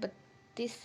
32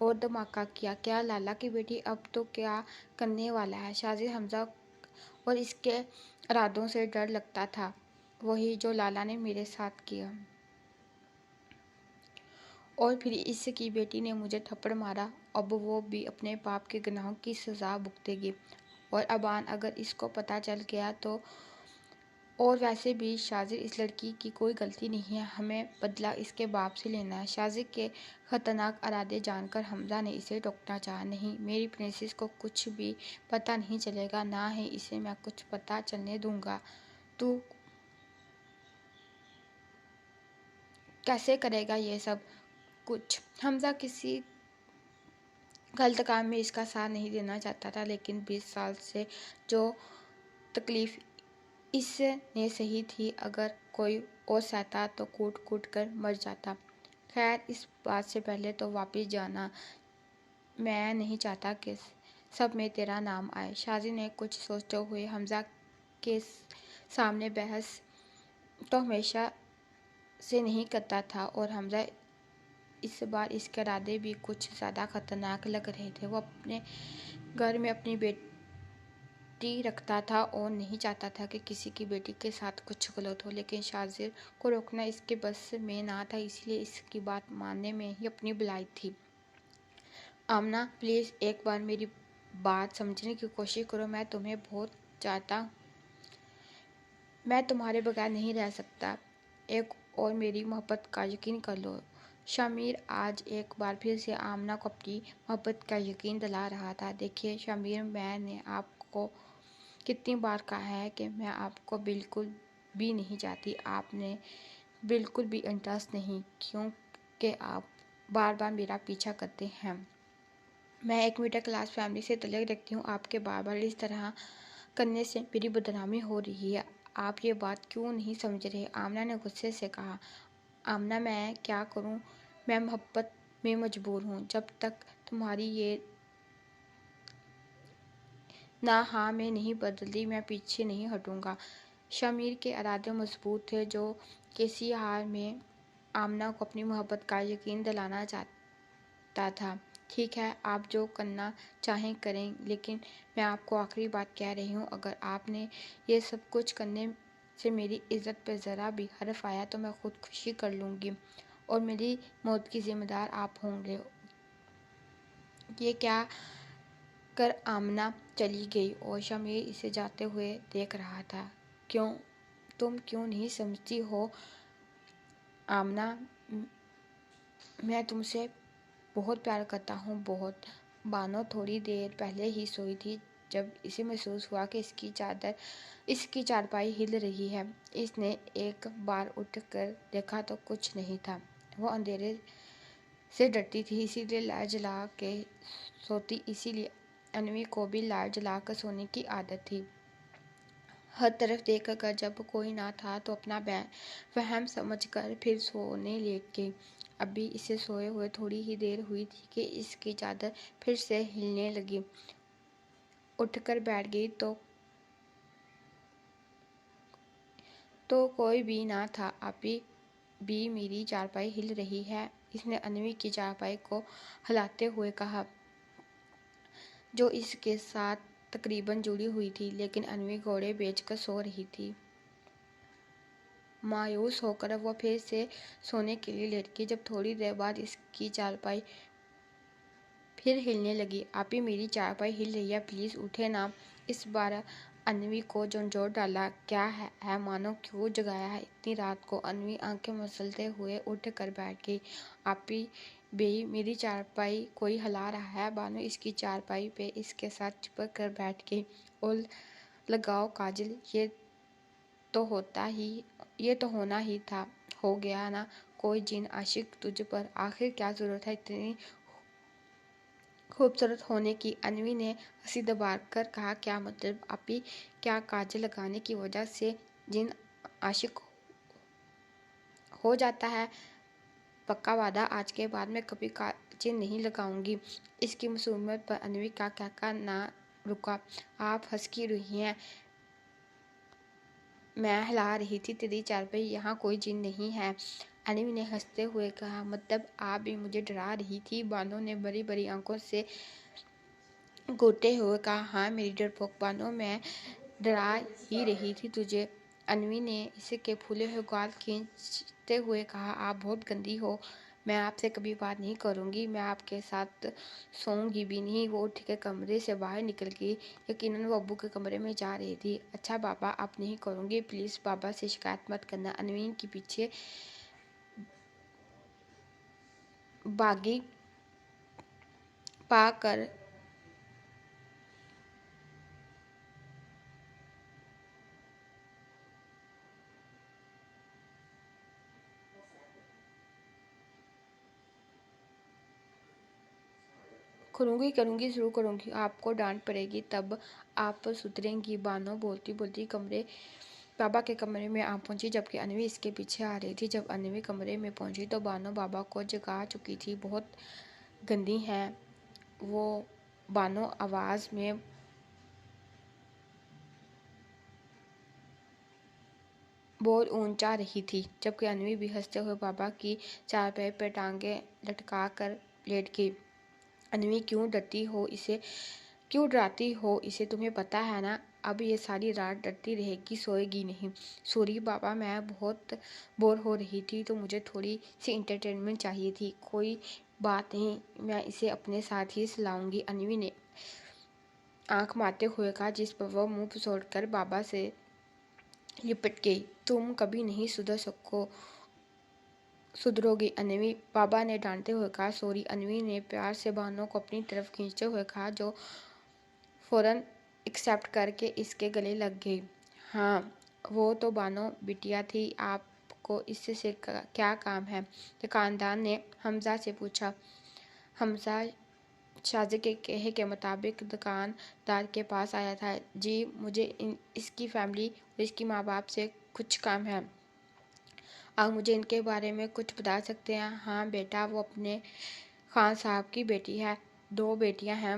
اور دھماکہ کیا۔ کیا لالا کی بیٹی اب تو کیا کرنے والا ہے؟ شاذر حمزہ اور اس کے ارادوں سے ڈر لگتا تھا، وہی جو لالا نے میرے ساتھ کیا۔ اور پھر اس کی بیٹی نے مجھے تھپڑ مارا، اب وہ بھی اپنے باپ کے گناہوں کی سزا بھگتے گی۔ اور ابان اگر اس کو پتہ چل گیا تو؟ اور ویسے بھی شاذر اس لڑکی کی کوئی غلطی نہیں ہے، ہمیں بدلہ اس کے باپ سے لینا ہے۔ شاذر کے خطرناک ارادے جان کر حمزہ نے اسے ٹوکنا چاہا۔ نہیں، میری پرنسس کو کچھ بھی پتہ نہیں چلے گا، نہ ہی اسے میں کچھ پتہ چلنے دوں گا۔ تو کیسے کرے گا یہ سب کچھ؟ حمزہ کسی غلط کام میں اس کا ساتھ نہیں دینا چاہتا تھا، لیکن 20 سال سے جو تکلیف اس نے سہی تھی، اگر کوئی اور سہتا تو کوٹ کوٹ کر مر جاتا۔ خیر، اس بات سے پہلے تو واپس جانا، میں نہیں چاہتا کہ سب میں تیرا نام آئے۔ شاذر نے کچھ سوچتے ہوئے حمزہ کے سامنے بحث تو ہمیشہ سے نہیں کرتا تھا، اور حمزہ اس بار اس کے ارادے بھی کچھ زیادہ خطرناک لگ رہے تھے۔ وہ اپنے گھر میں اپنی بیٹی رکھتا تھا اور نہیں چاہتا تھا کہ کسی کی بیٹی کے ساتھ کچھ غلط ہو، لیکن شاذر کو روکنا اس کے بس میں نہ تھا، اس لیے اس کی بات ماننے میں ہی اپنی بھلائی تھی۔ آمنہ، پلیز ایک بار میری بات سمجھنے کی کوشش کرو، میں تمہیں بہت چاہتا ہوں، میں تمہارے بغیر نہیں رہ سکتا، ایک اور میری محبت کا یقین کر لو۔ شمیر آج ایک بار پھر سے آمنہ کو اپنی محبت کا یقین دلا رہا تھا۔ دیکھیے شمیر، میں نے آپ کو کتنی بار کہا ہے کہ میں آپ کو بالکل بھی نہیں چاہتی، آپ نے بالکل بھی انٹرسٹ نہیں، کیونکہ آپ بار بار میرا پیچھا کرتے ہیں۔ میں ایک مڈل کلاس فیملی سے تعلق رکھتی ہوں، آپ کے بار بار اس طرح کرنے سے میری بدنامی ہو رہی ہے، آپ یہ بات کیوں نہیں سمجھ رہے؟ آمنہ نے غصے سے کہا۔ آمنہ، میں کیا کروں؟ میں محبت میں مجبور ہوں، جب تک تمہاری یہ نہ ہاں میں نہیں بدلتی میں پیچھے نہیں ہٹوں گا۔ شمیر کے ارادے مضبوط تھے، جو کسی حال میں آمنہ کو اپنی محبت کا یقین دلانا چاہتا تھا۔ ٹھیک ہے، آپ جو کرنا چاہیں کریں، لیکن میں آپ کو آخری بات کہہ رہی ہوں، اگر آپ نے یہ سب کچھ کرنے سے میری عزت پہ ذرا بھی حرف آیا تو میں خودکشی کر لوں گی، اور میری موت کی ذمہ دار آپ ہوں گے۔ یہ کہہ کر آمنہ چلی گئی اور شمیر اسے جاتے ہوئے دیکھ رہا تھا۔ تم کیوں نہیں سمجھتی ہو آمنہ، میں تم سے بہت پیار کرتا ہوں، بہت۔ بانو تھوڑی دیر پہلے ہی سوئی تھی جب اسے محسوس ہوا کہ اس کی چارپائی ہل رہی ہے۔ اس نے ایک بار اٹھ کر دیکھا تو کچھ نہیں تھا۔ وہ اندھیرے سے ڈرتی تھی، اسی لیے لائٹ جلا کے سوتی، اسی لیے انوی کو بھی لائٹ جلا کر سونے کی عادت تھی۔ ہر طرف دیکھ کر جب کوئی نہ تھا تو اپنا وہم سمجھ کر پھر سونے لیٹ گئی۔ ابھی اسے سوئے ہوئے تھوڑی ہی دیر ہوئی تھی کہ اس کی چادر پھر سے ہلنے لگی۔ اٹھ کر بیٹھ گئی تو کوئی بھی نہ تھا۔ ابھی بھی میری چارپائی ہل رہی ہے، اس نے انوی کی چارپائی کو ہلاتے ہوئے کہا، جو اس کے ساتھ تقریباً جڑی ہوئی تھی، لیکن انوی گھوڑے بیچ کر سو رہی تھی۔ مایوس ہو کر وہ پھر سے سونے کے لیے لیٹ گئی۔ جب تھوڑی دیر بعد اس کی چارپائی پھر ہلنے لگی۔ ابھی میری چارپائی ہل رہی ہے، پلیز اٹھیں نا۔ اس بار انوی کو جھنجھوڑ ڈالا گیا ہے، مانو کیوں جگایا ہے اتنی رات کو؟ انوی آنکھیں مسلتے ہوئے اٹھ کر بیٹھ گئی۔ ابھی بھی میری چارپائی کوئی ہلا رہا ہے؟ بانو اس کی چارپائی پہ اس کے ساتھ چپک کر بیٹھ گئی۔ اور لگاؤ کاجل، یہ تو ہونا ہی تھا، ہو گیا نا۔ کوئی جن عاشق تجھ پر، آخر کیا ضرورت ہے اتنی خوبصورت ہونے کی؟ انوی نے ہنسی دبا کر کہا، کیا مطلب؟ ابھی کیا کاجل لگانے کی وجہ سے جن عاشق ہو جاتا ہے؟ پکا وعدہ، آج کے بعد میں کبھی کاجل نہیں لگاؤں گی۔ اس کی معصومیت پر انوی کا قہقہا نہ رکا۔ آپ ہنس کیوں رہی ہیں؟ میں ہلا رہی تھی تیری چارپائی، یہاں کوئی جن نہیں ہے۔ انوی نے ہنستے ہوئے کہا۔ مطلب آپ بھی مجھے ڈرا رہی تھی؟ بانو نے بڑی بڑی آنکھوں سے گھورتے ہوئے کہا۔ ہاں میری ڈرپوک بانو، میں ڈرا ہی رہی تھی تجھے۔ انوی نے اس کے پھولے ہوئے گال کھینچتے ہوئے کہا۔ آپ بہت گندی ہو، میں آپ سے کبھی بات نہیں کروں گی، میں آپ کے ساتھ سوؤں گی بھی نہیں۔ وہ اٹھ کے کمرے سے باہر نکل گئی۔ یقیناً وہ ابو کے کمرے میں جا رہی تھی۔ اچھا بابا، اب نہیں کروں گی، پلیز بابا سے شکایت مت کرنا۔ انوی کے پیچھے بھاگی، پا کر کروں گی ضرور کروں گی، آپ کو ڈانٹ پڑے گی تب آپ سدھریں گی۔ بانو بولتی بولتی بابا کے کمرے میں آ پہنچی، جبکہ انوی اس کے پیچھے آ رہی تھی۔ جب انوی کمرے میں پہنچی تو بانو بابا کو جگا چکی تھی۔ بہت گندی ہیں وہ، بانو آواز میں بہت اونچا رہی تھی، جبکہ انوی بھی ہنستے ہوئے بابا کی چارپائی پر ٹانگیں لٹکا کر لیٹ گئی۔ انوی کیوں ڈراتی ہو اسے، تمہیں پتہ ہے نا، اب یہ ساری رات ڈرتی رہے گی، سوئے گی نہیں۔ سوری بابا، میں بہت بور ہو رہی تھی تو مجھے تھوڑی سی انٹرٹینمنٹ چاہیے تھی۔ کوئی بات نہیں، میں اسے اپنے ساتھ ہی سلاؤں گی، انوی نے آنکھ مارتے ہوئے کہا، جس پر وہ منہ پھسوڑ کر بابا سے لپٹ گئی۔ تم کبھی نہیں سدھرو گی انوی، بابا نے ڈانٹتے ہوئے کہا۔ سوری، انوی نے پیار سے بانو کو اپنی طرف کھینچتے ہوئے کہا، جو فوراً ایکسپٹ کر کے اس کے گلے لگ گئی۔ ہاں وہ تو بانو بٹیا تھی، آپ کو اس سے کیا کام ہے؟ دکاندار نے حمزہ سے پوچھا۔ حمزہ شازیہ کے کہے کے مطابق دکاندار کے پاس آیا تھا۔ جی مجھے اس کی فیملی اور اس کے ماں باپ سے کچھ کام ہے، آپ مجھے ان کے بارے میں کچھ بتا سکتے ہیں؟ ہاں بیٹا، وہ اپنے خان صاحب کی بیٹی ہے، 2 بیٹیاں ہیں،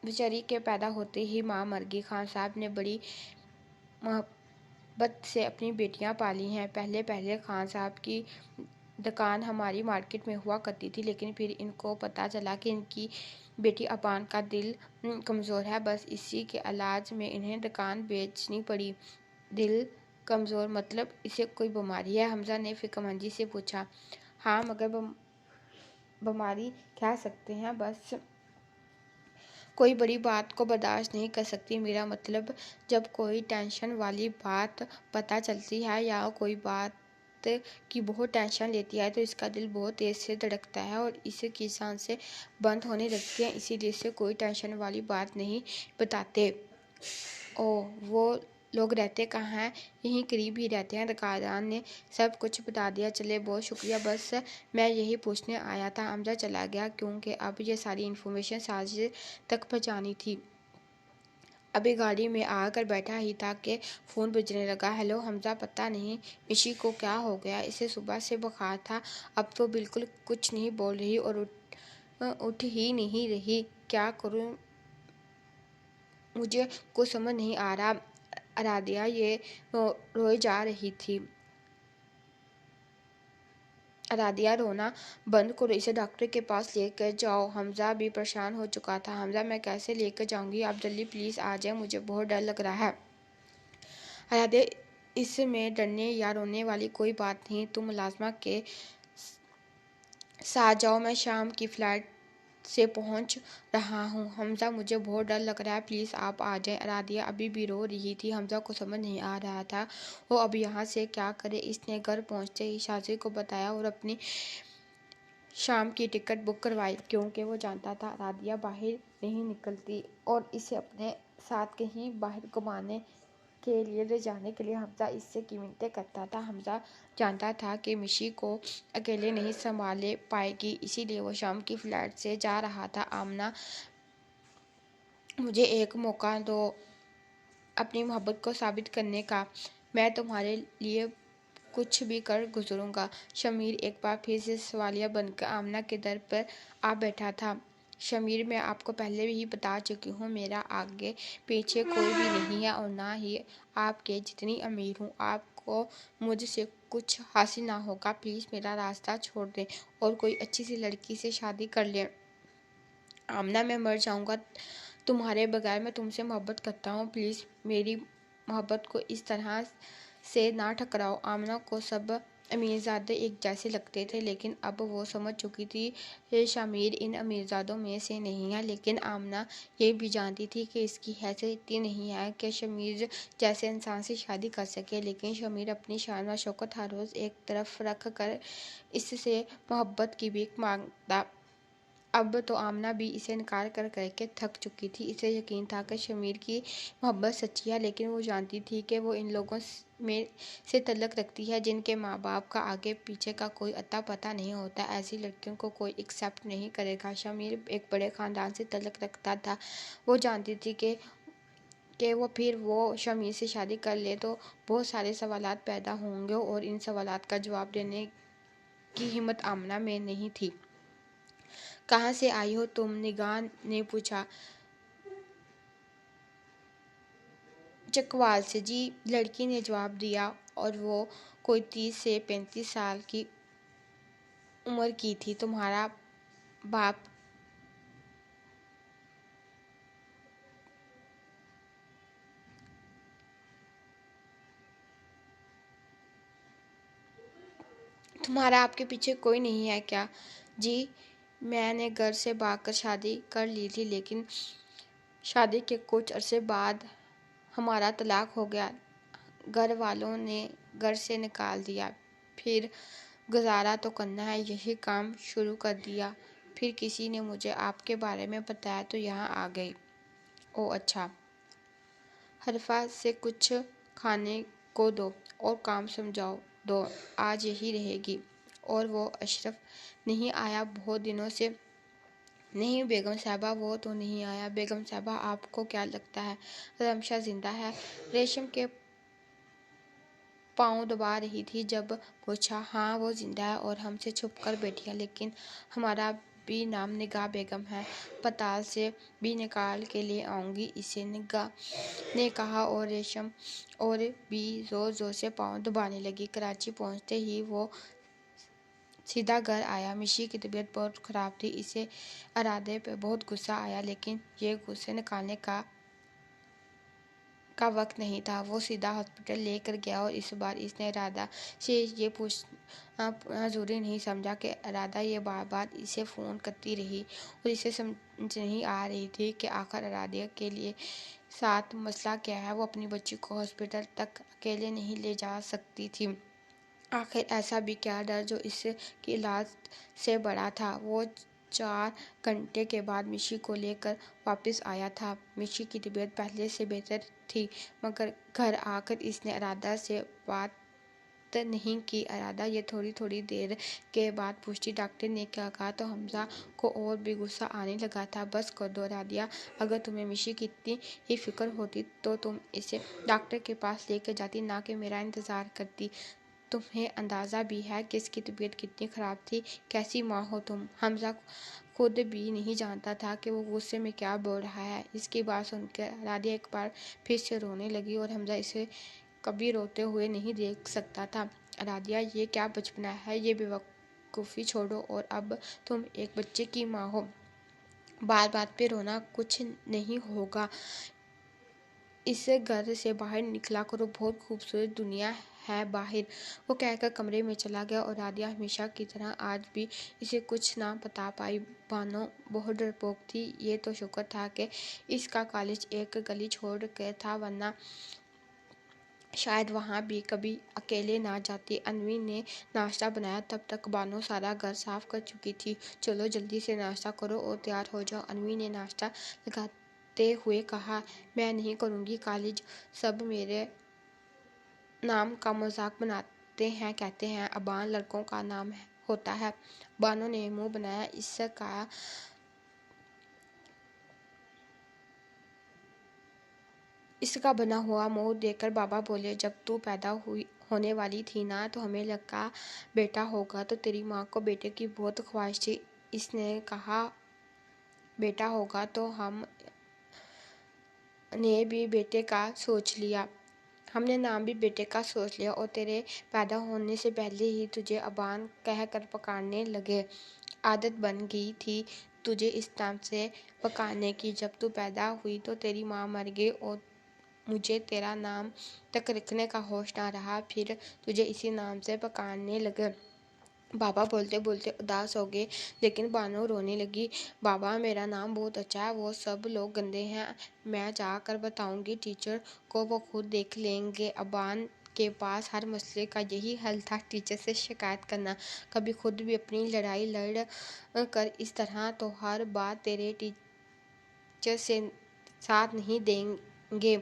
بیچاری کے پیدا ہوتے ہی ماں مر گئی۔ خان صاحب نے بڑی محبت سے اپنی بیٹیاں پالی ہیں۔ پہلے خان صاحب کی دکان ہماری مارکیٹ میں ہوا کرتی تھی، لیکن پھر ان کو پتہ چلا کہ ان کی بیٹی اپان کا دل کمزور ہے، بس اسی کے علاج میں انہیں دکان بیچنی پڑی۔ دل کمزور مطلب اسے کوئی بیماری ہے؟ حمزہ نے فکرمندی سے پوچھا۔ ہاں مگر بیماری کہہ سکتے ہیں، بس کوئی بڑی بات کو برداشت نہیں کر سکتی۔ میرا مطلب جب کوئی ٹینشن والی بات پتہ چلتی ہے یا کوئی بات کی بہت ٹینشن لیتی ہے تو اس کا دل بہت تیز سے دھڑکتا ہے اور اس کی سانسیں بند ہونے لگتی ہیں، اسی لیے اسے کوئی ٹینشن والی بات نہیں بتاتے۔ اوہ، وہ لوگ رہتے کہاں ہیں؟ یہیں قریب ہی رہتے ہیں، دکاندار نے سب کچھ بتا دیا۔ چلے بہت شکریہ، بس میں یہی پوچھنے آیا تھا۔ حمزہ چلا گیا کیونکہ اب یہ ساری انفارمیشن ساجد تک پہنچانی تھی۔ ابھی گاڑی میں آ کر بیٹھا ہی تھا کہ فون بجنے لگا۔ ہیلو حمزہ، پتہ نہیں مشی کو کیا ہو گیا، اسے صبح سے بخار تھا، اب تو بالکل کچھ نہیں بول رہی اور اٹھ ہی نہیں رہی، کیا کروں مجھے کچھ سمجھ نہیں آ رہا۔ ارادھیا یہ روئے جا رہی تھی۔ ارادھیا، رونا بند کرو، اسے ڈاکٹر کے پاس لے کر جاؤ۔ حمزہ بھی پریشان ہو چکا تھا۔ حمزہ، میں کیسے لے کر جاؤں گی؟ آپ جلدی پلیز آ جائیں، مجھے بہت ڈر لگ رہا ہے۔ ارادھیا، اس میں ڈرنے یا رونے والی کوئی بات نہیں، تم ملازمہ کے ساتھ جاؤ، میں شام کی فلائٹ سے پہنچ رہا ہوں۔ حمزہ، مجھے بہت ڈر لگ رہا ہے، پلیز آپ آ جائیں۔ ارادھیا ابھی بھی رو رہی تھی۔ حمزہ کو سمجھ نہیں آ رہا تھا وہ اب یہاں سے کیا کرے۔ اس نے گھر پہنچتے ہی شازیہ کو بتایا اور اپنی شام کی ٹکٹ بک کروائی، کیونکہ وہ جانتا تھا ارادھیا باہر نہیں نکلتی اور اسے اپنے ساتھ کہیں باہر گھمانے کے لیے لے جانے کے لیے حمزہ اس سے کی منتیں کرتا تھا۔ حمزہ جانتا تھا کہ مشی کو اکیلے نہیں سنبھال پائے گی، اسی لیے وہ شام کی فلائٹ سے جا رہا تھا۔ آمنہ، مجھے ایک موقع دو اپنی محبت کو ثابت کرنے کا، میں تمہارے لیے کچھ بھی کر گزروں گا۔ شمیر ایک بار پھر سے سوالیہ بن کر آمنہ کے در پر آ بیٹھا تھا۔ شمیر میں آپ کو پہلے بھی بتا چکی ہوں، میرا آگے پیچھے کوئی بھی نہیں ہے اور نہ ہی آپ کے جتنی امیر ہوں۔ آپ کو مجھ سے کچھ حاصل نہ ہوگا، پلیز میرا راستہ چھوڑ دیں اور کوئی اچھی سی لڑکی سے شادی کر لیں۔ آمنہ میں مر جاؤں گا تمہارے بغیر، میں تم سے محبت کرتا ہوں، پلیز میری محبت کو اس طرح سے نہ ٹھکراؤ۔ آمنہ کو سب امیرزادے ایک جیسے لگتے تھے، لیکن اب وہ سمجھ چکی تھی کہ شمیر ان امیرزادوں میں سے نہیں ہے، لیکن آمنہ یہ بھی جانتی تھی کہ اس کی حیثیت اتنی نہیں ہے کہ شمیر جیسے انسان سے شادی کر سکے، لیکن شمیر اپنی شان و شوکت ہر روز ایک طرف رکھ کر اس سے محبت کی بھیک مانگتا۔ اب تو آمنہ بھی اسے انکار کر کر کے تھک چکی تھی۔ اسے یقین تھا کہ شمیر کی محبت سچی ہے، لیکن وہ جانتی تھی کہ وہ ان لوگوں میں سے تعلق رکھتی ہے جن کے ماں باپ کا آگے پیچھے کا کوئی اتا پتہ نہیں ہوتا۔ ایسی لڑکیوں کو کوئی ایکسپٹ نہیں کرے گا۔ شمیر ایک بڑے خاندان سے تعلق رکھتا تھا۔ وہ جانتی تھی کہ پھر وہ شمیر سے شادی کر لے تو بہت سارے سوالات پیدا ہوں گے اور ان سوالات کا جواب دینے کی ہمت آمنہ میں نہیں تھی۔ کہاں سے آئی ہو تم؟ نگاہ نے پوچھا۔ چکوال سے جی، لڑکی نے جواب دیا، اور وہ کوئی 30 سے 35 سال کی عمر کی تھی۔ تمہارا باپ تمہارا آپ کے پیچھے کوئی نہیں ہے کیا؟ جی، میں نے گھر سے بھاگ کر شادی کر لی تھی، لیکن شادی کے کچھ عرصے بعد ہمارا طلاق ہو گیا۔ گھر والوں نے گھر سے نکال دیا۔ پھر گزارا تو کرنا ہے، یہی کام شروع کر دیا۔ پھر کسی نے مجھے آپ کے بارے میں بتایا تو یہاں آ گئی۔ اوہ اچھا۔ حرفہ سے کچھ کھانے کو دو اور کام سمجھاؤ دو، آج یہی رہے گی۔ اور وہ اشرف نہیں آیا بہت دنوں سے؟ نہیں بیگم صاحبہ، وہ تو نہیں آیا۔ بیگم صاحبہ، آپ کو کیا لگتا ہے رمشا زندہ ہے؟ ریشم کے پاؤں دبا رہی تھی جب پوچھا۔ ہاں وہ زندہ ہے اور ہم سے چھپ کر بیٹھی ہے، لیکن ہمارا بھی نام نگاہ بیگم ہے۔ پتال سے بھی نکال کے لے آؤں گی اسے، نگاہ نے کہا، اور ریشم اور بھی زور زور سے پاؤں دبانے لگی۔ کراچی پہنچتے ہی وہ سیدھا گھر آیا۔ مشی کی طبیعت بہت خراب تھی۔ اسے ارادے پہ بہت غصہ آیا، لیکن یہ غصے نکالنے کا وقت نہیں تھا۔ وہ سیدھا ہاسپٹل لے کر گیا اور اس بار اس نے ارادہ سے یہ پوچھنا ضروری نہیں سمجھا کہ ارادہ یہ بار بار اسے فون کرتی رہی اور اسے سمجھ نہیں آ رہی تھی کہ آخر ارادہ کے ساتھ مسئلہ کیا ہے۔ وہ اپنی بچی کو ہاسپٹل تک اکیلے نہیں لے جا سکتی تھی۔ آخر ایسا بھی کیا ڈر جو اس کی علاج سے بڑا تھا؟ وہ 4 گھنٹے کے بعد مشی کو لے کر واپس آیا تھا۔ مشی کی طبیعت پہلے سے بہتر تھی، مگر گھر آ کر اس نے ارادہ سے بات نہیں کی۔ ارادہ یہ تھوڑی دیر کے بعد پوچھتی، ڈاکٹر نے کیا کہا؟ تو حمزہ کو اور بھی غصہ آنے لگا تھا۔ بس کر دو رادیہ، اگر تمہیں مشی کی اتنی ہی فکر ہوتی تو تم اسے ڈاکٹر کے پاس لے کر جاتی، نہ کہ میرا انتظار کرتی۔ تمہیں اندازہ بھی ہے کہ اس کی طبیعت کتنی خراب تھی؟ کیسی ماں ہو تم؟ حمزہ خود بھی نہیں جانتا تھا کہ وہ غصے میں کیا بول رہا ہے۔ اس کی بات سن کر رادیہ ایک بار پھر سے رونے لگی، اور حمزہ اسے کبھی روتے ہوئے نہیں دیکھ سکتا تھا۔ رادیہ، یہ کیا بچپنا ہے؟ یہ بے وقوفی چھوڑو، اور اب تم ایک بچے کی ماں ہو۔ بات بات پہ رونا کچھ نہیں ہوگا۔ اس گھر سے باہر نکلا کرو، بہت خوبصورت دنیا ہے باہر۔ وہ کہہ کر کمرے میں چلا گیا، اور رادیہ ہمیشہ کی طرح آج بھی اسے کچھ نہ بتا پائی۔ بانو بہت ڈرپوک تھی۔ یہ تو شکر تھا کہ اس کا کالج ایک گلی چھوڑ کر تھا، ورنہ شاید وہاں بھی کبھی اکیلے نہ جاتی۔ انوی نے ناشتہ بنایا، تب تک بانو سارا گھر صاف کر چکی تھی۔ چلو جلدی سے ناشتہ کرو اور تیار ہو جاؤ، انوی نے ناشتہ لگاتے ہوئے کہا۔ میں نہیں کروں گی، کالج سب میرے نام کا مذاق بناتے ہیں، کہتے ہیں ابان لڑکوں کا نام ہوتا ہے۔ بانو نے منہ بنایا۔ اس کا بنا ہوا منہ دیکھ کر بابا بولے، جب تو پیدا ہونے والی تھی نا تو ہمیں لگا بیٹا ہوگا، تو تیری ماں کو بیٹے کی بہت خواہش تھی۔ اس نے کہا بیٹا ہوگا تو ہم نے بھی بیٹے کا سوچ لیا ہم نے نام بھی بیٹے کا سوچ لیا اور تیرے پیدا ہونے سے پہلے ہی تجھے ابان کہہ کر پکارنے لگے۔ عادت بن گئی تھی تجھے اس نام سے پکارنے کی۔ جب تو پیدا ہوئی تو تیری ماں مر گئی اور مجھے تیرا نام تک رکھنے کا ہوش نہ رہا، پھر تجھے اسی نام سے پکارنے لگے۔ بابا بولتے بولتے اداس ہو گئے، لیکن بانو رونے لگی۔ بابا میرا نام بہت اچھا ہے، وہ سب لوگ گندے ہیں، میں جا کر بتاؤں گی ٹیچر کو، وہ خود دیکھ لیں گے۔ ابان کے پاس ہر مسئلے کا یہی حل تھا، ٹیچر سے شکایت کرنا۔ کبھی خود بھی اپنی لڑائی لڑ کر اس طرح تو ہر بات تیرے ٹیچر سے ساتھ نہیں دیں گے،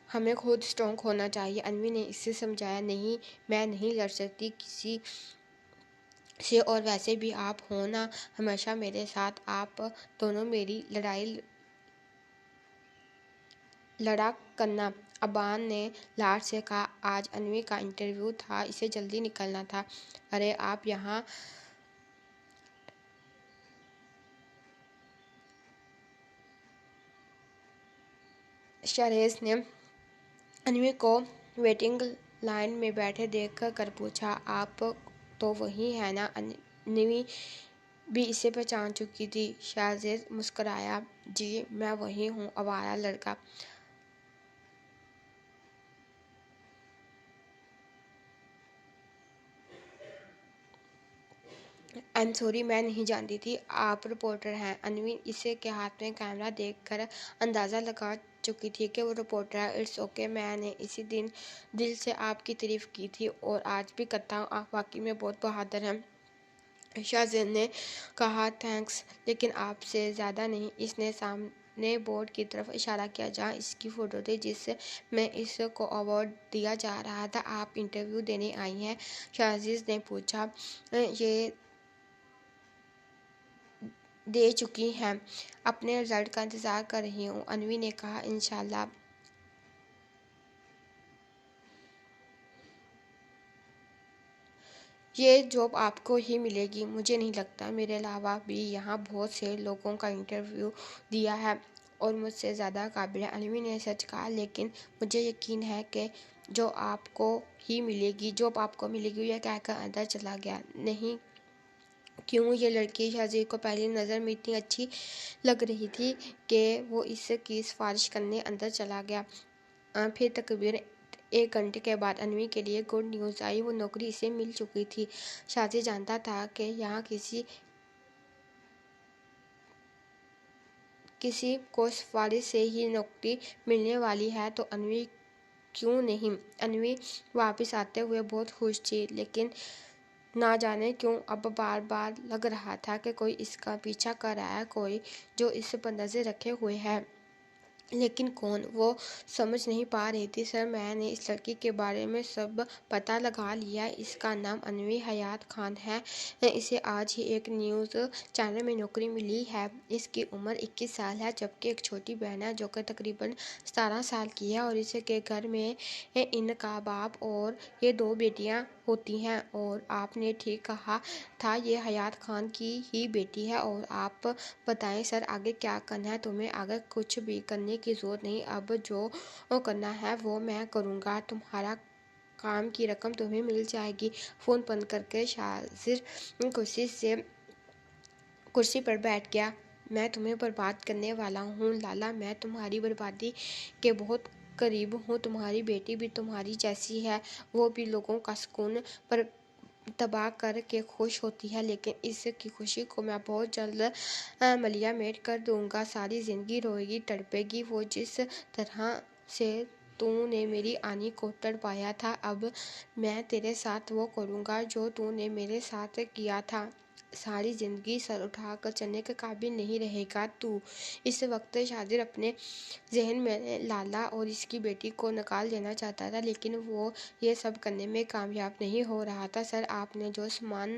ہمیں خود اسٹرانگ ہونا چاہیے۔ انوی نے اسے سمجھایا، نہیں میں نہیں لڑ سکتی کسی سے، اور ویسے بھی آپ ہو نا ہمیشہ میرے ساتھ، آپ دونوں میری لڑائی لڑا کرنا۔ ابان نے لاڈ سے کہا، آج انوی کا انٹرویو تھا، اسے جلدی نکلنا تھا۔ ارے آپ یہاں شہریز نے انوی کو ویٹنگ لائن میں بیٹھے دیکھ کر پوچھا، آپ تو وہی ہیں نا؟ انوی بھی اسے پہچان چکی تھی۔ شہریز مسکرایا، جی میں وہی ہوں، آوارہ لڑکا۔ آئی ایم سوری، میں نہیں جانتی تھی آپ رپورٹر ہیں۔ انوی اسے کے ہاتھ میں کیمرہ دیکھ کر اندازہ لگا چکی تھی کہ وہ رپورٹر ہے۔ اٹس اوکے، میں نے اسی دن دل سے آپ کی تعریف کی تھی اور آج بھی کرتا ہوں، آپ واقعی میں بہت بہادر ہیں۔ شہزاد نے کہا، تھینکس، لیکن آپ سے زیادہ نہیں۔ اس نے سامنے بورڈ کی طرف اشارہ کیا جہاں اس کی فوٹو تھی، جس میں اس کو ایوارڈ دیا جا رہا تھا۔ آپ انٹرویو دینے آئی ہیں؟ شہزاد نے پوچھا۔ یہ دے چکی ہیں، اپنے رزلٹ کا انتظار کر رہی ہوں، انوی نے کہا۔ انشاءاللہ یہ جاب آپ کو ہی ملے گی۔ مجھے نہیں لگتا، میرے علاوہ بھی یہاں بہت سے لوگوں کا انٹرویو دیا ہے اور مجھ سے زیادہ قابل ہیں۔ انوی نے سچ کہا، لیکن مجھے یقین ہے کہ جو آپ کو ہی ملے گی، جاب آپ کو ملے گی۔ یہ کہہ کر اندر چلا گیا۔ نہیں کیوں؟ یہ لڑکی شہزاد کو پہلی نظر میں اتنی اچھی لگ رہی تھی کہ وہ اس کی سفارش کرنے اندر چلا گیا۔ پھر تقریباً 1 گھنٹے کے بعد انوی کے لیے گڈ نیوز آئی، وہ نوکری اسے مل چکی تھی۔ شہزاد جانتا تھا کہ یہاں کسی کو سفارش سے ہی نوکری ملنے والی ہے، تو انوی کیوں نہیں؟ انوی واپس آتے ہوئے بہت خوش تھی، لیکن نہ جانے کیوں اب بار بار لگ رہا تھا کہ کوئی اس کا پیچھا کر رہا ہے، کوئی جو اس پر نظر رکھے ہوئے ہے، لیکن کون؟ وہ سمجھ نہیں پا رہی تھی۔ سر میں نے اس لڑکی کے بارے میں سب پتہ لگا لیا، اس کا نام انوی حیات خان ہے، اسے آج ہی ایک نیوز چینل میں نوکری ملی ہے۔ اس کی عمر 21 سال ہے، جبکہ ایک چھوٹی بہن ہے جو کہ تقریباً 17 سال کی ہے، اور اس کے گھر میں ان کا باپ اور یہ 2 بیٹیاں ہوتی ہیں۔ اور آپ نے ٹھیک کہا تھا، یہ حیات خان کی ہی بیٹی ہے۔ اور آپ بتائیں سر، آگے کیا کرنا ہے؟ تمہیں آگے کچھ بھی کرنے کی ضرورت نہیں، اب جو کرنا ہے وہ میں کروں گا، تمہارا کام کی رقم تمہیں مل جائے گی۔ فون بند کر کے شہزاد کرسی پر بیٹھ گیا۔ میں تمہیں برباد کرنے والا ہوں لالا، میں تمہاری بربادی کے بہت قریب ہوں۔ تمہاری بیٹی بھی تمہاری جیسی ہے، وہ بھی لوگوں کا سکون تباہ کر کے خوش ہوتی ہے، لیکن اس کی خوشی کو میں بہت جلد ملیا میٹ کر دوں گا۔ ساری زندگی روئے گی، تڑپے گی، وہ جس طرح سے تو نے میری آنی کو تڑپایا تھا، اب میں تیرے ساتھ وہ کروں گا جو تو نے میرے ساتھ کیا تھا۔ ساری زندگی سر اٹھا کر چلنے کے قابل نہیں رہے گا تو۔ اس وقت شہزاد اپنے ذہن میں لالا اور اس کی بیٹی کو نکال دینا چاہتا تھا، لیکن وہ یہ سب کرنے میں کامیاب نہیں ہو رہا تھا۔ سر آپ نے جو سامان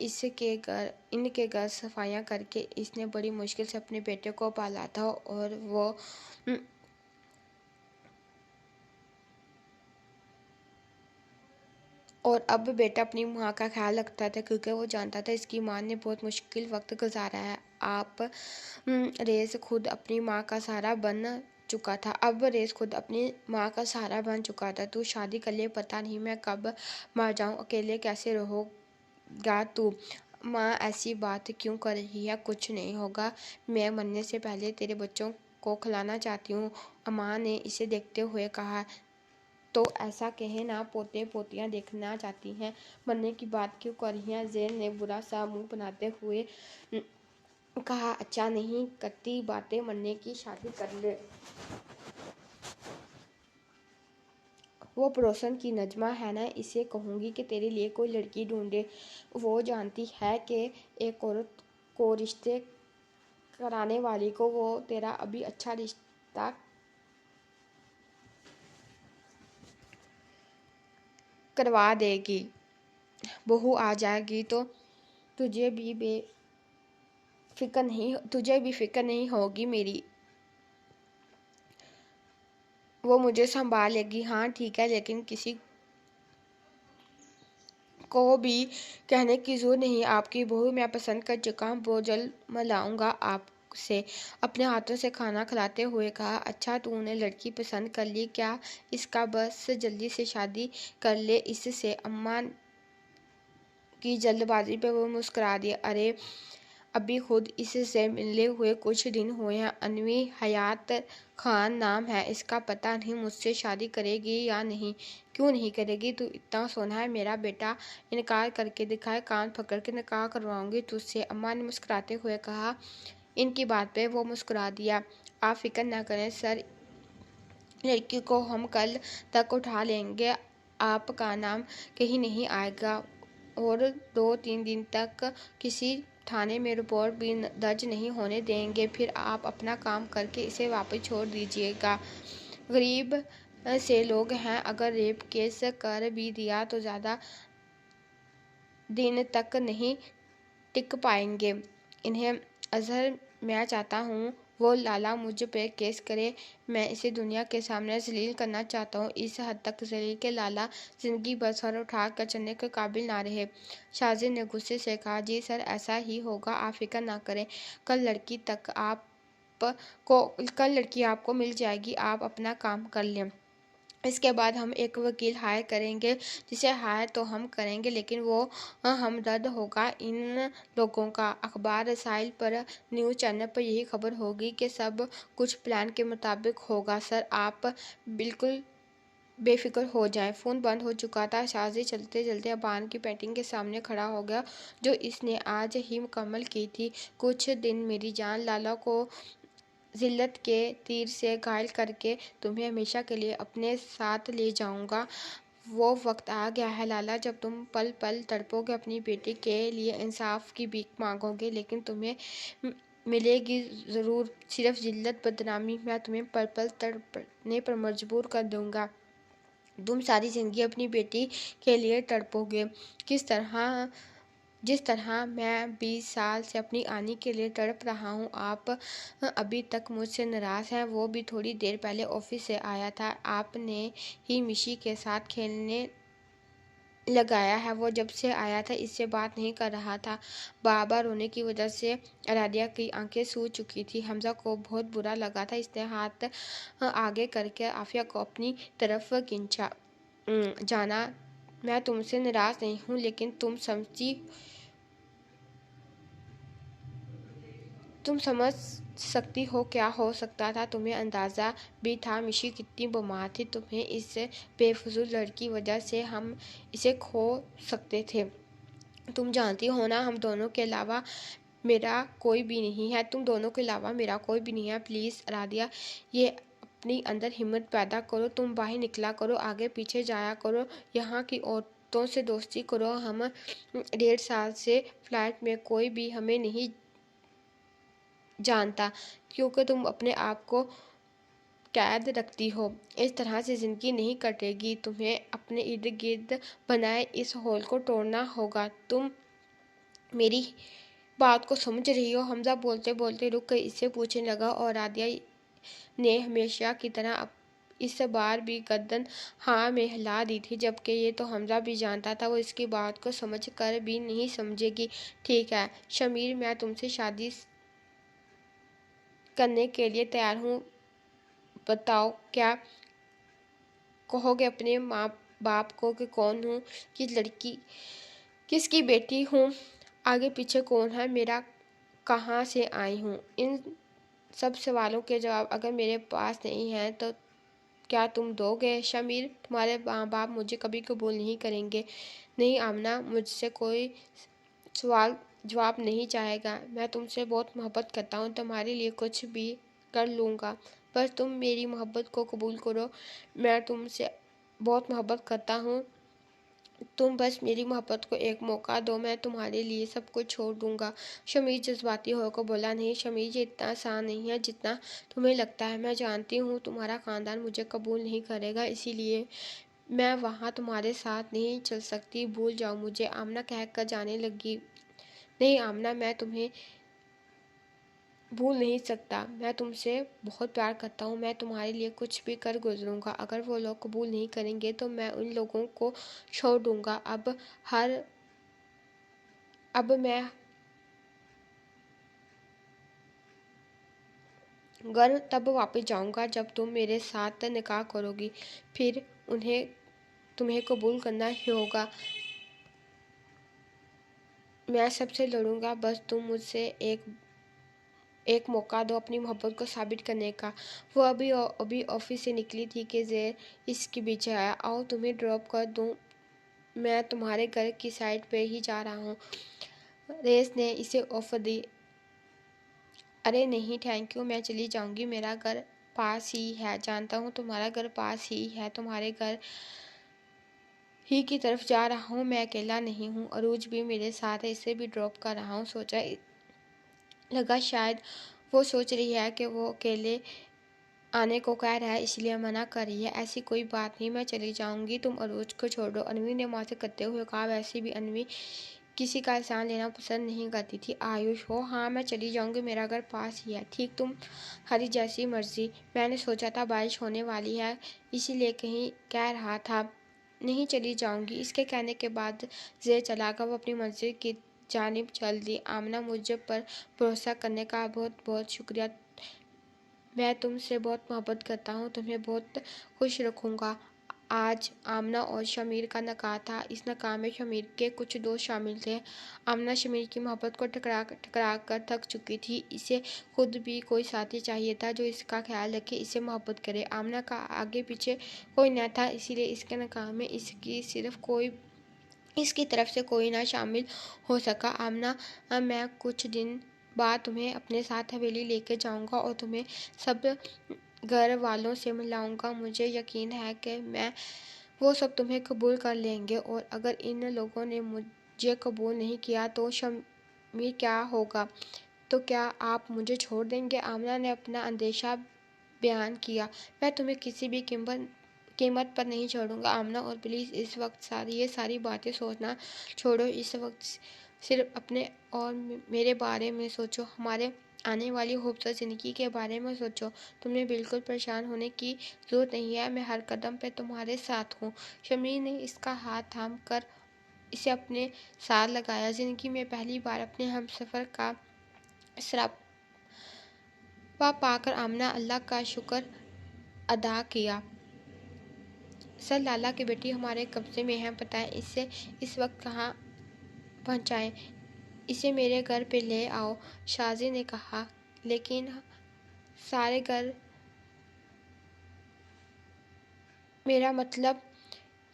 ان کے گھر صفائیاں کر کے اس نے بڑی مشکل سے اپنے بیٹے کو پالا تھا، اور اب بیٹا اپنی ماں کا خیال رکھتا تھا کیونکہ وہ جانتا تھا اس کی ماں نے بہت مشکل وقت گزارا ہے۔ اب ریس خود اپنی ماں کا سہارا بن چکا تھا۔ تو شادی کر لے، پتہ نہیں میں کب مر جاؤں، اکیلے کیسے رہو گا تو؟ ماں ایسی بات کیوں کر رہی ہے؟ کچھ نہیں ہوگا، میں مرنے سے پہلے تیرے بچوں کو کھلانا چاہتی ہوں، اماں نے اسے دیکھتے ہوئے کہا۔ تو ایسا کہے نا، پوتے پوتیاں دیکھنا چاہتی ہیں، مرنے کی بات کیوں کر رہی ہیں؟ زین نے برا سا منہ بناتے ہوئے کہا۔ اچھا نہیں کرتی باتیں، مرنے کی، شادی کر لے۔ وہ پڑوسن کی نجمہ ہے نا، اسے کہوں گی کہ تیرے لیے کوئی لڑکی ڈھونڈے۔ وہ جانتی ہے کہ ایک عورت کو رشتے کرانے والی کو وہ تیرا ابھی اچھا رشتہ کروا دے گی، بہو آ جائے گی تو تجھے بھی فکر نہیں ہوگی میری، وہ مجھے سنبھال لے گی۔ ہاں ٹھیک ہے، لیکن کسی کو بھی کہنے کی ضرورت نہیں، آپ کی بہو میں پسند کر چکا ہوں، بہت جلد ملاؤں گا آپ سے، اپنے ہاتھوں سے کھانا کھلاتے ہوئے کہا۔ اچھا تو نے لڑکی پسند کر لی کیا؟ اس کا بس جلدی سے شادی کر لے اس سے۔ اماں کی جلد بازی پہ وہ مسکرا دیا۔ ارے ابھی خود اس سے ملے ہوئے کچھ دن ہوئے ہیں، انوی حیات خان نام ہے اس کا، پتہ نہیں مجھ سے شادی کرے گی یا نہیں۔ کیوں نہیں کرے گی؟ تو اتنا سونا ہے، میرا بیٹا انکار کر کے دکھائے، کان پکڑ کے نکاح کرواؤں گی تجھ سے، اماں نے مسکراتے ہوئے کہا۔ ان کی بات پہ وہ مسکرا دیا۔ آپ فکر نہ کریں سر، لڑکی کو ہم کل تک اٹھا لیں گے، آپ کا نام کہیں نہیں آئے گا، اور 2-3 دن تک کسی تھانے میں رپورٹ بھی درج نہیں ہونے دیں گے، پھر آپ اپنا کام کر کے اسے واپس چھوڑ دیجیے گا۔ غریب سے لوگ ہیں، اگر ریپ کیس کر بھی دیا تو زیادہ دن تک نہیں ٹک پائیں گے انہیں۔ اظہر میں چاہتا ہوں وہ لالا مجھ پہ کیس کرے، میں اسے دنیا کے سامنے ذلیل کرنا چاہتا ہوں، اس حد تک ذلیل کہ لالا زندگی بھر سر اٹھا کر چلنے کے قابل نہ رہے۔ شاہزادے نے غصے سے کہا۔ جی سر، ایسا ہی ہوگا، آپ فکر نہ کریں، کل لڑکی آپ کو مل جائے گی، آپ اپنا کام کر لیں۔ اس کے بعد ہم ایک وکیل ہائر کریں گے، جسے ہائر تو ہم کریں گے لیکن وہ ہمدرد ہوگا ان لوگوں کا۔ اخبار رسائل پر، نیوز چینل پر یہی خبر ہوگی کہ سب کچھ پلان کے مطابق ہوگا۔ سر آپ بالکل بے فکر ہو جائیں۔ فون بند ہو چکا تھا۔ شاہزادہ چلتے چلتے ابان کی پینٹنگ کے سامنے کھڑا ہو گیا جو اس نے آج ہی مکمل کی تھی۔ کچھ دن میری جان، لالا کو ذلت کے تیر سے گھائل کر کے تمہیں ہمیشہ کے لیے اپنے ساتھ لے جاؤں گا۔ وہ وقت آ گیا ہے لالا جب تم پل پل تڑپو گے، اپنی بیٹی کے لیے انصاف کی بھیک مانگو گے، لیکن تمہیں ملے گی ضرور صرف ذلت، بدنامی۔ میں تمہیں پل پل تڑپنے پر مجبور کر دوں گا۔ تم ساری زندگی اپنی بیٹی کے لیے تڑپو گے، جس طرح میں 20 سال سے اپنی آنی کے لیے تڑپ رہا ہوں۔ آپ ابھی تک مجھ سے ناراض ہیں؟ وہ بھی تھوڑی دیر پہلے آفس سے آیا تھا، آپ نے ہی مشی کے ساتھ کھیلنے لگایا ہے۔ وہ جب سے آیا تھا اس سے بات نہیں کر رہا تھا، بار بار رونے کی وجہ سے ارادیہ کی آنکھیں سوج چکی تھیں۔ حمزہ کو بہت برا لگا تھا، اس نے ہاتھ آگے کر کے عافیہ کو اپنی طرف کھینچا۔ جانا، میں تم سے ناراض نہیں ہوں، لیکن تم سمجھ سکتی ہو کیا ہو سکتا تھا؟ تمہیں اندازہ بھی تھا مشی کتنی بیمار تھی؟ تمہیں اس بے فضول لڑکی کی وجہ سے ہم اسے کھو سکتے تھے۔ تم جانتی ہو نا، ہم دونوں کے علاوہ میرا کوئی بھی نہیں ہے، تم دونوں کے علاوہ میرا کوئی بھی نہیں ہے۔ پلیز ارادیہ، یہ اپنی اندر ہمت پیدا کرو، تم باہر نکلا کرو، آگے پیچھے جایا کرو، یہاں کی عورتوں سے دوستی کرو۔ ہم 1.5 سال سے فلیٹ میں کوئی بھی ہمیں نہیں جانتا، کیونکہ تم اپنے آپ کو قید رکھتی ہو۔ اس طرح سے زندگی نہیں کٹے گی، تمہیں اپنے ارد گرد بنائے اس ہول کو توڑنا ہوگا۔ تم میری بات کو سمجھ رہی ہو؟ حمزہ بولتے بولتے رک کر اس سے پوچھنے لگا اور رادیہ نے ہمیشہ کی طرح اس بار بھی گردن ہاں میں ہلا دی تھی، جبکہ یہ تو حمزہ بھی جانتا تھا وہ اس کی بات کو سمجھ کر بھی نہیں سمجھے گی۔ ٹھیک ہے شمیر، میں تم سے شادی کرنے کے لیے تیار ہوں، بتاؤ کیا کہو گے اپنے ماں باپ کو کہ کون ہوں، کس لڑکی کس کی بیٹی ہوں، آگے پیچھے کون ہے میرا، کہاں سے آئی ہوں؟ ان سب سوالوں کے جواب اگر میرے پاس نہیں ہیں تو کیا تم دو گے؟ شمیر، تمہارے ماں باپ مجھے کبھی قبول نہیں کریں گے۔ نہیں آمنہ، مجھ سے کوئی سوال جواب نہیں چاہے گا، میں تم سے بہت محبت کرتا ہوں، تمہارے لیے کچھ بھی کر لوں گا، بس تم میری محبت کو قبول کرو۔ میں تم سے بہت محبت کرتا ہوں، تم بس میری محبت کو ایک موقع دو، میں تمہارے لیے سب کچھ چھوڑ دوں گا۔ شمیر جذباتی ہو کر بولا، نہیں شمیر، یہ اتنا آسان نہیں ہے جتنا تمہیں لگتا ہے، میں جانتی ہوں تمہارا خاندان مجھے قبول نہیں کرے گا، اسی لیے میں وہاں تمہارے ساتھ نہیں چل سکتی، بھول جاؤ مجھے، آمنہ کہہ کر جانے لگی۔ نہیں آمنہ، میں تمہیں بھول نہیں سکتا، میں تم سے بہت پیار کرتا ہوں، میں تمہارے لیے کچھ بھی کر گزروں گا، اگر وہ لوگ قبول نہیں کریں گے تو میں ان لوگوں کو چھوڑ دوں گا، اب میں گھر تب واپس جاؤں گا جب تم میرے ساتھ نکاح کرو گی، پھر تمہیں قبول کرنا ہی ہوگا، میں سب سے لڑوں گا، بس تم مجھ سے ایک موقع دو اپنی محبت کو ثابت کرنے کا۔ وہ ابھی آفس سے نکلی تھی کہ زیر اس کے پیچھے آیا، آؤ تمہیں ڈراپ کر دوں، میں تمہارے گھر کی سائٹ پہ ہی جا رہا ہوں۔ ریس نے اسے آفر دی، ارے نہیں تھینک یو، میں چلی جاؤں گی، میرا گھر پاس ہی ہے، جانتا ہوں تمہارا گھر پاس ہی ہے، تمہارے گھر ہی کی طرف جا رہا ہوں، میں اکیلا نہیں ہوں، عروج بھی میرے ساتھ ہے، اسے بھی ڈراپ کر رہا ہوں، سوچا لگا شاید وہ سوچ رہی ہے کہ وہ اکیلے آنے کو کہہ رہا ہے اس لیے منع کر رہی ہے، ایسی کوئی بات نہیں، میں چلی جاؤں گی، تم عروج کو چھوڑو، انوی نے معافی کرتے ہوئے کہا، ویسے بھی انوی کسی کا احسان لینا پسند نہیں کرتی تھی۔ آیوش ہو، ہاں میں چلی جاؤں گی، میرا گھر پاس ہی ہے۔ ٹھیک، تمہاری جیسی مرضی، میں نے سوچا تھا بارش ہونے والی ہے اسی لیے کہیں کہہ رہا تھا، نہیں چلی جاؤں گی۔ اس کے کہنے کے بعد زیر چلا کر وہ اپنی منزل کی جانب چل دی۔ آمنہ، مجھ پر بھروسہ کرنے کا بہت بہت شکریہ، میں تم سے بہت محبت کرتا ہوں، تمہیں بہت خوش رکھوں گا۔ آج آمنہ اور شمیر کا نکاح تھا، اس نکاح میں شمیر کے کچھ دوست شامل تھے۔ آمنہ شمیر کی محبت کو ٹھکرا کر تھک چکی تھی، اسے خود بھی کوئی ساتھی چاہیے تھا جو اس کا خیال رکھے، اسے محبت کرے۔ آمنہ کا آگے پیچھے کوئی نہ تھا، اسی لیے اس کے نکاح میں اس کی طرف سے کوئی نہ شامل ہو سکا۔ آمنہ، میں کچھ دن بعد تمہیں اپنے ساتھ حویلی لے کے جاؤں گا اور تمہیں سب گھر والوں سے ملاؤں گا، مجھے یقین ہے کہ وہ سب تمہیں قبول کر لیں گے، اور اگر ان لوگوں نے مجھے قبول نہیں کیا تو شمیر کیا ہوگا، تو کیا آپ مجھے چھوڑ دیں گے؟ آمنہ نے اپنا اندیشہ بیان کیا، میں تمہیں کسی بھی قیمت پر نہیں چھوڑوں گا آمنہ، اور پلیز اس وقت یہ ساری باتیں سوچنا چھوڑو، اس وقت صرف اپنے اور میرے بارے میں سوچو، ہمارے آنے والی خوبصورت زندگی کے بارے میں سوچو، تمہیں بالکل پریشان ہونے کی ضرورت نہیں ہے، میں ہر قدم پہ تمہارے ساتھ ہوں۔ شمیر نے اس کا ہاتھ تھام کر اسے اپنے ساتھ لگایا، زندگی میں پہلی بار اپنے ہمسفر کا سراپا پا کر آمنہ اللہ کا شکر ادا کیا۔ سر لالا کی بیٹی ہمارے قبضے میں ہے، بتائیں اسے اس وقت کہاں پہنچائیں؟ اسے میرے گھر پہ لے آؤ، شازی نے کہا، لیکن سارے گھر، میرا مطلب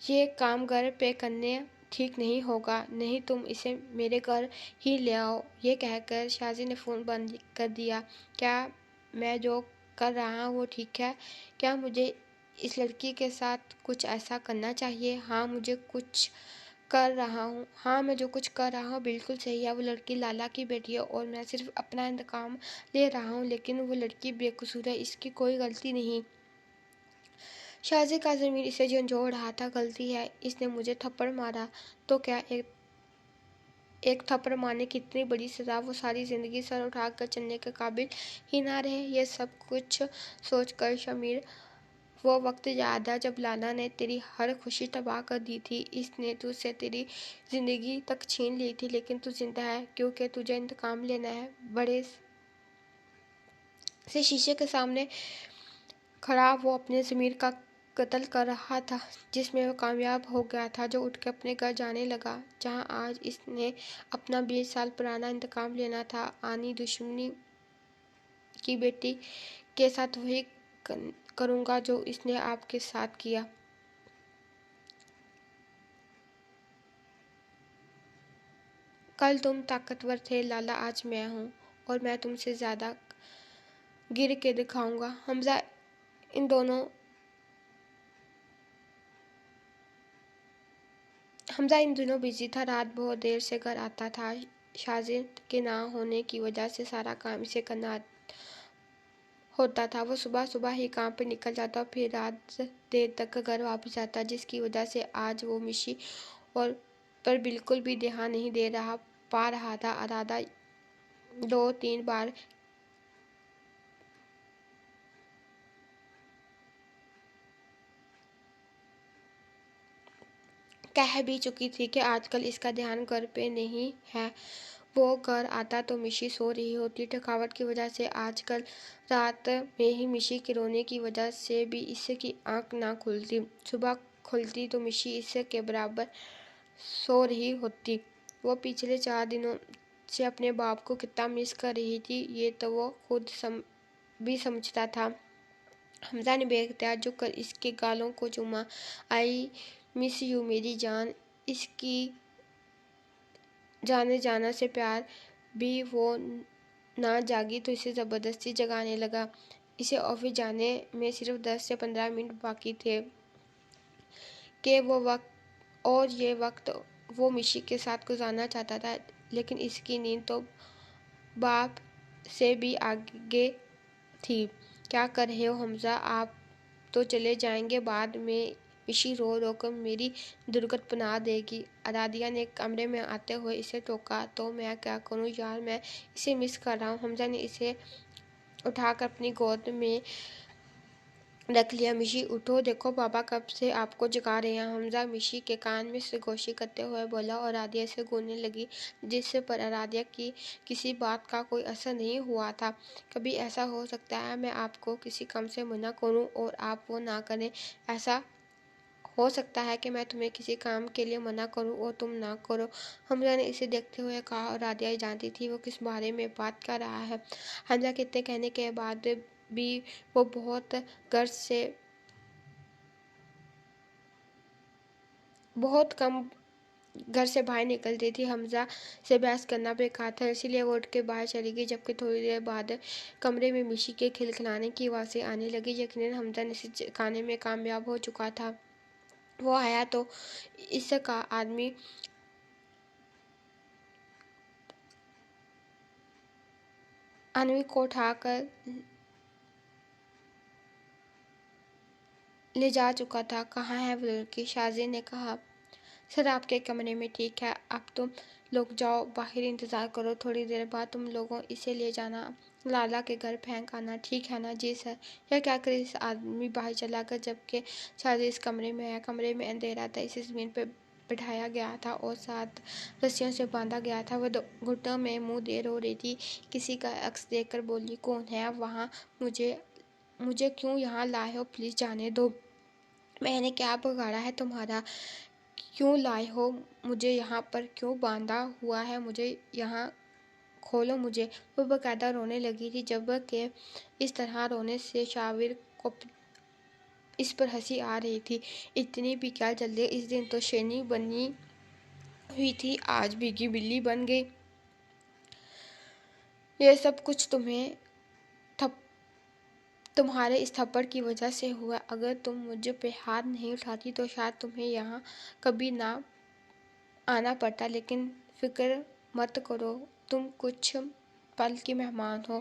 یہ کام گھر پہ کرنے ٹھیک نہیں ہوگا، نہیں تم اسے میرے گھر ہی لے آؤ، یہ کہہ کر شازی نے فون بند کر دیا۔ کیا میں جو کر رہا ہوں وہ ٹھیک ہے؟ کیا مجھے اس لڑکی کے ساتھ کچھ ایسا کرنا چاہیے؟ ہاں میں جو کچھ کر رہا ہوں بالکل صحیح ہے، وہ لڑکی لالا کی بیٹی ہے اور میں صرف اپنا انتقام لے رہا ہوں، لیکن وہ لڑکی بے قصور ہے، اس کی کوئی غلطی نہیں۔ شازی کا ضمیر اسے جھنجھوڑ رہا تھا، غلطی ہے، اس نے مجھے تھپڑ مارا تو کیا ایک تھپڑ مارنے کی اتنی بڑی سزا، وہ ساری زندگی سر اٹھا کر چلنے کے قابل ہی نہ رہے۔ یہ سب کچھ سوچ کر شمیر وہ وقت یاد آیا جب لالا نے تیری ہر خوشی تباہ کر دی تھی۔ اس نے تجھ سے تیری زندگی تک چھین لی تھی، لیکن تو زندہ ہے کیونکہ تجھے انتقام لینا ہے۔ بڑے سے شیشے کے سامنے کھڑا وہ اپنے ضمیر کا قتل کر رہا تھا، جس میں وہ کامیاب ہو گیا تھا، جو اٹھ کے اپنے گھر جانے لگا، جہاں آج اس نے اپنا 20 سال پرانا انتقام لینا تھا۔ آنی دشمنی کی بیٹی کے ساتھ وہی کروں گا جو اس نے آپ کے ساتھ کیا۔ کل تم طاقتور تھے لالا، آج میں ہوں، اور میں تم سے زیادہ گر کے دکھاؤں گا۔ حمزہ ان دنوں بزی تھا، رات بہت دیر سے گھر آتا تھا۔ شازد کے نہ ہونے کی وجہ سے سارا کام اسے کرنا ہوتا تھا۔ وہ صبح صبح ہی کام پر نکل جاتا اور پھر رات دیر تک گھر واپس آتا، جس کی وجہ سے آج وہ مشی پر بالکل بھی دھیان نہیں دے پا رہا تھا۔ ارادہ 2-3 بار کہہ بھی چکی تھی کہ آج کل اس کا دھیان گھر پہ نہیں ہے۔ وہ گھر آتا تو مشی سو رہی ہوتی۔ تھکاوٹ کی وجہ سے آج کل رات میں ہی مشی کے رونے کی وجہ سے بھی اس کی آنکھ نہ کھلتی۔ صبح کھلتی تو مشی اس کے برابر سو رہی ہوتی۔ وہ پچھلے 4 دنوں سے اپنے باپ کو کتنا مس کر رہی تھی، یہ تو وہ خود بھی سمجھتا تھا۔ حمزہ نے بے اختیار جھک کر اس کے گالوں کو چوما۔ آئی مس یو میری جان۔ اس کی جانے جانا سے پیار بھی وہ نہ جاگی تو اسے زبردستی جگانے لگا۔ اسے آفس جانے میں صرف 10 سے 15 منٹ باقی تھے کہ یہ وقت وہ مشی کے ساتھ گزارنا چاہتا تھا، لیکن اس کی نیند تو باپ سے بھی آگے تھی۔ کیا کر رہے ہو حمزہ؟ آپ تو چلے جائیں گے بعد میں، مشی رو رو کر میری درگت بنا دے گی۔ ارادیہ نے کمرے میں آتے ہوئے اسے ٹوکا۔ تو میں کیا کروں یار، میں اسے مس کر رہا ہوں۔ حمزہ نے اسے اٹھا کر اپنی گود میں رکھ لیا۔ مشی اٹھو، دیکھو بابا کب سے آپ کو جگا رہے ہیں۔ حمزہ مشی کے کان میں سرگوشی کرتے ہوئے بولا اور ارادیہ اسے گوننے لگی، جس پر ارادیہ کی کسی بات کا کوئی اثر نہیں ہوا تھا۔ کبھی ایسا ہو سکتا ہے میں آپ کو کسی کام سے منع کروں اور آپ وہ نہ کریں، ایسا ہو سکتا ہے کہ میں تمہیں کسی کام کے لیے منع کروں اور تم نہ کرو۔ حمزہ نے اسے دیکھتے ہوئے کہا اور ارادیہ جانتی تھی وہ کس بارے میں بات کر رہا ہے۔ حمزہ کے اتنے کہنے کے بعد بھی وہ بہت کم گھر سے باہر نکلتی تھی۔ حمزہ سے بحث کرنا بیکار تھا، اسی لیے وہ اٹھ کے باہر چلی گئی، جبکہ تھوڑی دیر بعد کمرے میں مشی کے کھلکھلانے کی آوازیں آنے لگیں۔ یقیناً حمزہ نے اسے جگانے میں کامیاب ہو چکا تھا۔ وہ آیا تو اس کا آدمی کو اٹھا کر لے جا چکا تھا۔ کہاں ہے وہ لڑکی؟ شازد نے کہا۔ سر آپ کے کمرے میں۔ ٹھیک ہے، اب تم لوگ جاؤ، باہر انتظار کرو، تھوڑی دیر بعد تم لوگوں اسے لے جانا، لالا کے گھر پھینک آنا، ٹھیک ہے نا؟ جی سر۔ یہ کہہ کر اس آدمی باہر چلا گیا، جبکہ شازد اس کمرے میں آیا۔ کمرے میں اندھیرا تھا، اسے زمین پر بٹھایا گیا تھا اور 7 رسیوں سے باندھا گیا تھا۔ وہ گھٹنوں میں منہ دے رو رہی تھی۔ کسی کا عکس دیکھ کر بولی، کون ہے وہاں؟ مجھے کیوں یہاں لائے ہو؟ پلیز جانے دو۔ میں نے کیا بگاڑا ہے تمہارا؟ کیوں لائے ہو؟ مجھے یہاں پر کیوں باندھا ہوا ہے؟ مجھے یہاں کھولو مجھے۔ وہ باقاعدہ رونے لگی تھی، جبکہ اس طرح رونے سے شمیر کو اس پر ہنسی آ رہی تھی۔ اتنی بھی کیا جلدی، اس دن تو شیرنی بنی ہوئی تھی، آج بھیگی بلی بن گئی۔ یہ سب کچھ تمہارے اس تھپڑ کی وجہ سے ہوا۔ اگر تم مجھ پہ ہاتھ نہیں اٹھاتی تو شاید تمہیں یہاں کبھی نہ آنا پڑتا، لیکن فکر مت کرو، تم کچھ پل کی مہمان ہو۔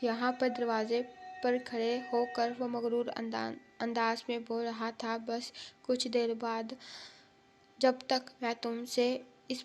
یہاں پر دروازے پر کھڑے ہو کر وہ مغرور انداز میں بول رہا تھا، بس کچھ دیر بعد جب تک میں تم سے اس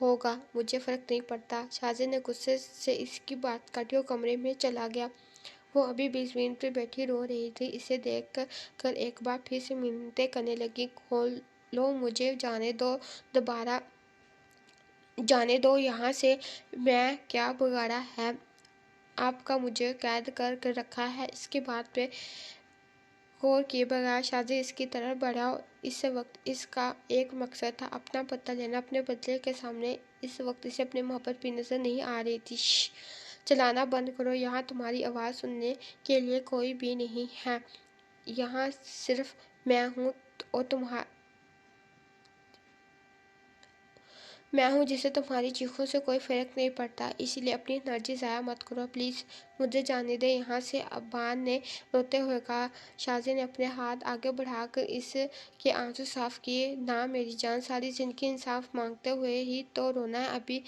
ہوگا، مجھے فرق نہیں پڑتا۔ شاہزادے نے غصے سے اس کی بات کاٹی اور کمرے میں چلا گیا۔ وہ ابھی بھی زمین پر بیٹھی رو رہی تھی۔ اسے دیکھ کر ایک بار پھر سے منتیں کرنے لگی، کھولو مجھے، جانے دو، دوبارہ جانے دو یہاں سے، میں کیا بگاڑا ہے آپ کا مجھے قید کر کے رکھا ہے؟ اس کی بات پہ غور کیے بغیر شاہزادہ اس کی طرف بڑھا۔ اس وقت اس کا ایک مقصد تھا، اپنا بدلہ لینا اپنے بدلے کے سامنے۔ اس وقت اسے اپنی محبت بھی نظر نہیں آ رہی تھی۔ شش، چلانا بند کرو، یہاں تمہاری آواز سننے کے لیے کوئی بھی نہیں ہے، یہاں صرف میں ہوں اور میں ہوں جسے تمہاری چیخوں سے کوئی فرق نہیں پڑتا، اسی لیے اپنی انرجی ضائع مت کرو، پلیز مجھے جانے دے یہاں سے، ابان نے روتے ہوئے کہا۔ شاہزادے نے اپنے ہاتھ آگے بڑھا کر اس کے آنسو صاف کیے۔ نہ میری جان، ساری زندگی انصاف مانگتے ہوئے ہی تو رونا ہے، ابھی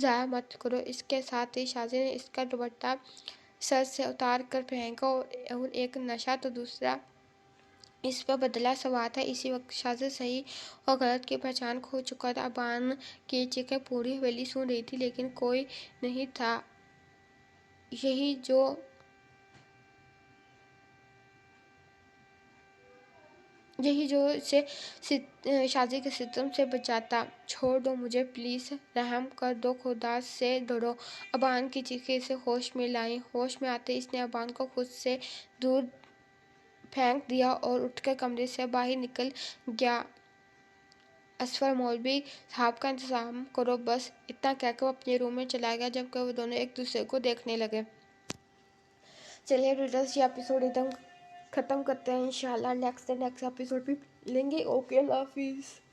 ضائع مت کرو۔ اس کے ساتھ ہی شاہزادے نے اس کا دوپٹہ سر سے اتار کر پھینکا، اور ایک نشہ تو دوسرا اس پر بدلہ سوار تھا۔ اسی وقت شاہزادہ صحیح اور غلط کی پہچان کھو چکا تھا۔ ابان کی چیخیں پوری حویلی سن رہی تھی، لیکن کوئی نہیں تھا۔ یہی جو اسے شاہزادے کے ستم سے بچاتا۔ چھوڑ دو مجھے، پلیز رحم کر دو، خدا سے ڈرو۔ ابان کی چیخیں اسے ہوش میں لائیں۔ ہوش میں آتے اس نے ابان کو خود سے دور پھینک دیا اور اٹھ کر کمرے سے باہر نکل گیا۔ اسفر، مولوی صاحب کا انتظام کرو، بس اتنا کہہ کر وہ اپنے روم میں چلا گیا، جبکہ وہ دونوں ایک دوسرے کو دیکھنے لگے۔ چلیے ریڈرز، یہ ایپیسوڈ ختم کرتے ہیں، انشاءاللہ نیکسٹ ایپیسوڈ بھی لیں گے۔ اوکے، اللہ حافظ۔